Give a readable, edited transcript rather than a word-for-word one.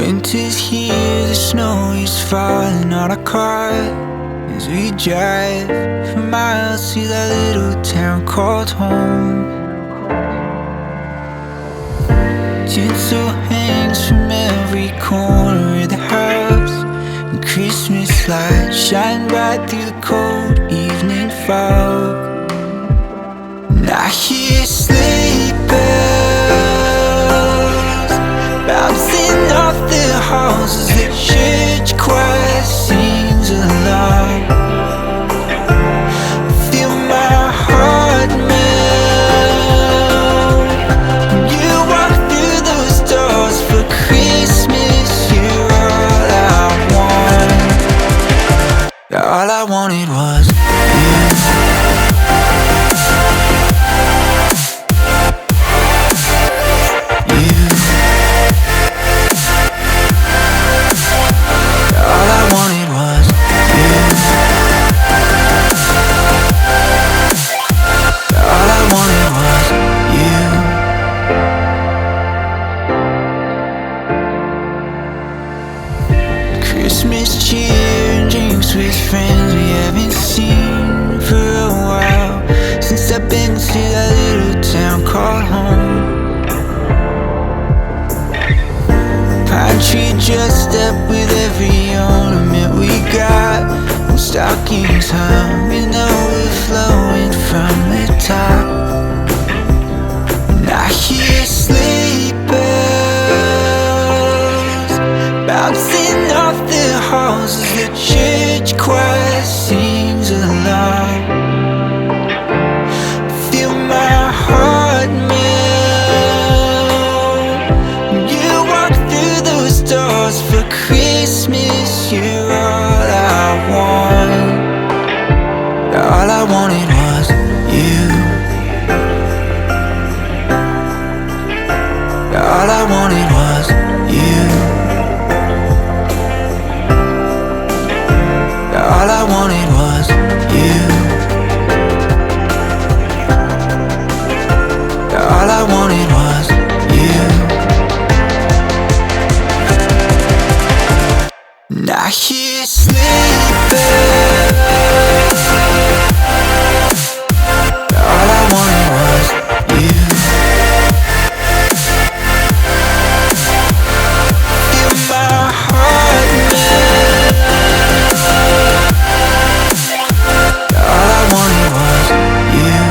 Winter's here, the snow is falling on our car as we drive for miles to that little town called home. Tinsel hangs from every corner of the house, and Christmas lights shine bright through the cold evening fog. And I hear sleigh bells bouncing off the halls as the church choir sings along. Feel my heart melt when you walk through those doors for Christmas. You're all I want. All I wanted was you. Christmas cheer and drinks with friends we haven't seen for a while, since I've been to that little town called home. Pine tree dressed up with every ornament we got, and stockings hung and overflowing from the top. And I hear sleigh bells bouncing off the halls as the church choir sings along. Feel my heart melt when you walk through those doors for Christmas. You're all I want. All I wanted was you. All I wanted was you. All I wanted was you. All I wanted was you. And I hear sleigh bells. All I wanted was you. Feel my heart melt. All I wanted was you.